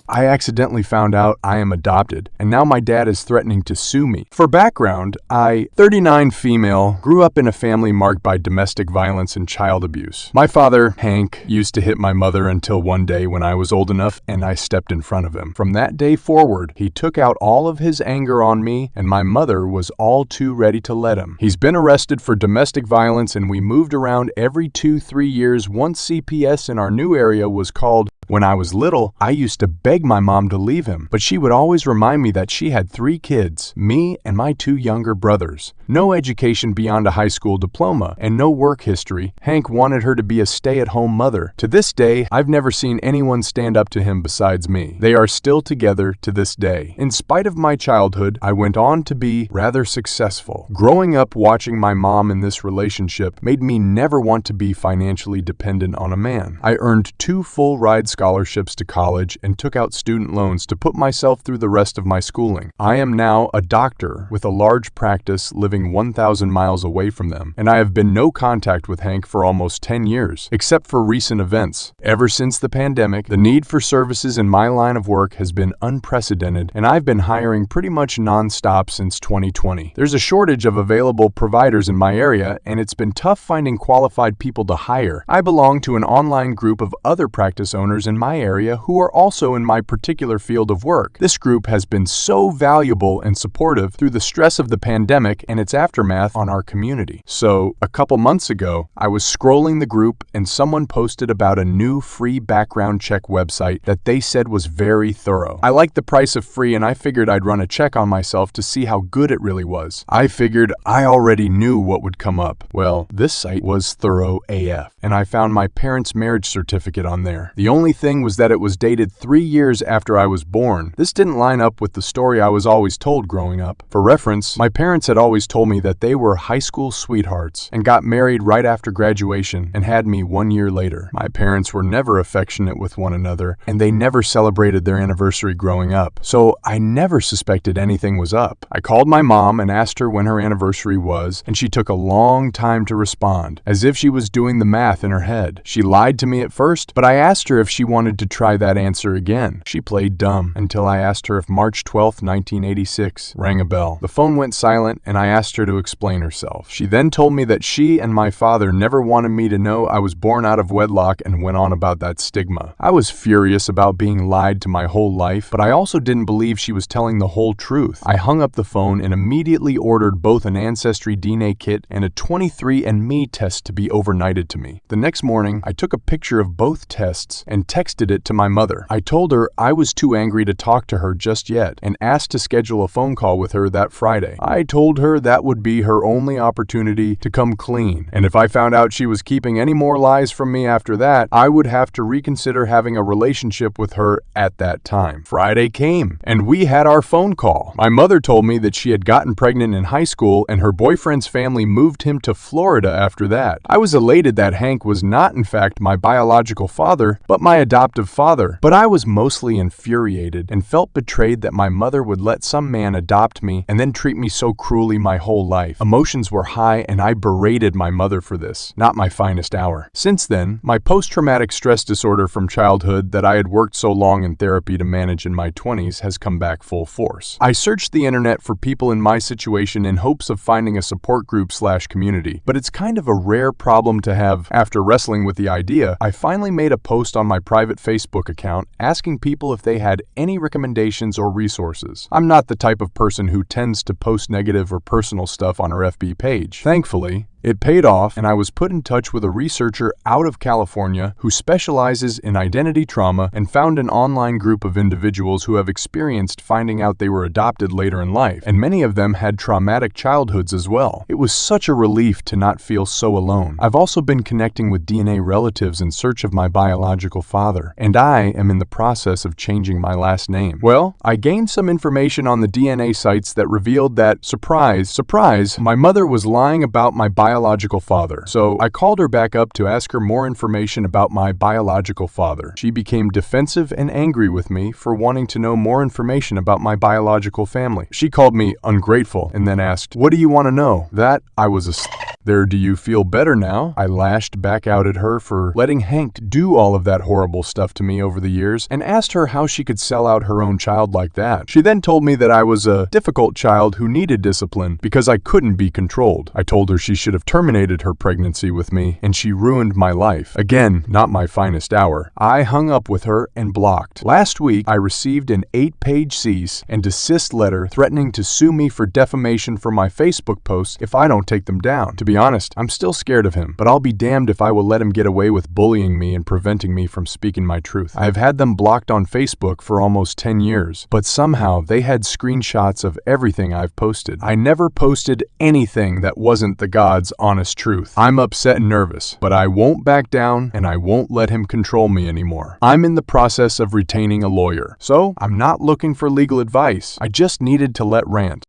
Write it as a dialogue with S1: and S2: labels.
S1: I accidentally found out I am adopted, and now my dad is threatening to sue me. For background, 39 female, grew up in a family marked by domestic violence and child abuse. My father, Hank, used to hit my mother until one day when I was old enough and I stepped in front of him. From that day forward, he took out all of his anger on me, and my mother was all too ready to let him. He's been arrested for domestic violence, and we moved around every 2-3 years. Once CPS in our new area was called. When I was little, I used to beg my mom to leave him, but she would always remind me that she had 3 kids, me and my 2 younger brothers. No education beyond a high school diploma, and no work history. Hank wanted her to be a stay-at-home mother. To this day, I've never seen anyone stand up to him besides me. They are still together to this day. In spite of my childhood, I went on to be rather successful. Growing up watching my mom in this relationship made me never want to be financially dependent on a man. I earned 2 full-ride scholarships to college and took out student loans to put myself through the rest of my schooling. I am now a doctor with a large practice living 1,000 miles away from them, and I have been no contact with Hank for almost 10 years, except for recent events. Ever since the pandemic, the need for services in my line of work has been unprecedented, and I've been hiring pretty much non-stop since 2020. There's a shortage of available providers in my area, and it's been tough finding qualified people to hire. I belong to an online group of other practice owners in my area who are also in my particular field of work. This group has been so valuable and supportive through the stress of the pandemic and its aftermath on our community. So, a couple months ago, I was scrolling the group and someone posted about a new free background check website that they said was very thorough. I liked the price of free, and I figured I'd run a check on myself to see how good it really was. I figured I already knew what would come up. Well, this site was thorough AF, and I found my parents' marriage certificate on there. The only thing was that it was dated 3 years after I was born. This didn't line up with the story I was always told growing up. For reference, my parents had always told me that they were high school sweethearts and got married right after graduation and had me 1 year later. My parents were never affectionate with one another, and they never celebrated their anniversary growing up, so I never suspected anything was up. I called my mom and asked her when her anniversary was, and she took a long time to respond, as if she was doing the math in her head. She lied to me at first, but I asked her if she wanted to try that answer again. She played dumb until I asked her if March 12, 1986 rang a bell. The phone went silent, and I asked her to explain herself. She then told me that she and my father never wanted me to know I was born out of wedlock and went on about that stigma. I was furious about being lied to my whole life, but I also didn't believe she was telling the whole truth. I hung up the phone and immediately ordered both an Ancestry DNA kit and a 23andMe test to be overnighted to me. The next morning, I took a picture of both tests and texted it to my mother. I told her I was too angry to talk to her just yet and asked to schedule a phone call with her that Friday. I told her that would be her only opportunity to come clean, and if I found out she was keeping any more lies from me after that, I would have to reconsider having a relationship with her at that time. Friday came, and we had our phone call. My mother told me that she had gotten pregnant in high school and her boyfriend's family moved him to Florida after that. I was elated that Hank was not in fact my biological father, but my adoptive father. But I was mostly infuriated and felt betrayed that my mother would let some man adopt me and then treat me so cruelly my whole life. Emotions were high, and I berated my mother for this. Not my finest hour. Since then, my post-traumatic stress disorder from childhood that I had worked so long in therapy to manage in my 20s has come back full force. I searched the internet for people in my situation in hopes of finding a support group/community, but it's kind of a rare problem to have. After wrestling with the idea, I finally made a post on my private Facebook account asking people if they had any recommendations or resources. I'm not the type of person who tends to post negative or personal stuff on her FB page. Thankfully, it paid off, and I was put in touch with a researcher out of California who specializes in identity trauma and found an online group of individuals who have experienced finding out they were adopted later in life, and many of them had traumatic childhoods as well. It was such a relief to not feel so alone. I've also been connecting with DNA relatives in search of my biological father, and I am in the process of changing my last name. Well, I gained some information on the DNA sites that revealed that, surprise, surprise, my mother was lying about my biological biological father. So I called her back up to ask her more information about my biological father. She became defensive and angry with me for wanting to know more information about my biological family. She called me ungrateful and then asked, "What do you want to know?" That I was there. Do you feel better now? I lashed back out at her for letting Hank do all of that horrible stuff to me over the years and asked her how she could sell out her own child like that. She then told me that I was a difficult child who needed discipline because I couldn't be controlled. I told her she should have terminated her pregnancy with me and she ruined my life. Again, not my finest hour. I hung up with her and blocked. Last week, I received an 8-page cease and desist letter threatening to sue me for defamation for my Facebook posts if I don't take them down. To be honest, I'm still scared of him, but I'll be damned if I will let him get away with bullying me and preventing me from speaking my truth. I have had them blocked on Facebook for almost 10 years, but somehow they had screenshots of everything I've posted. I never posted anything that wasn't the God's honest truth. I'm upset and nervous, but I won't back down and I won't let him control me anymore. I'm in the process of retaining a lawyer, so I'm not looking for legal advice. I just needed to let rant.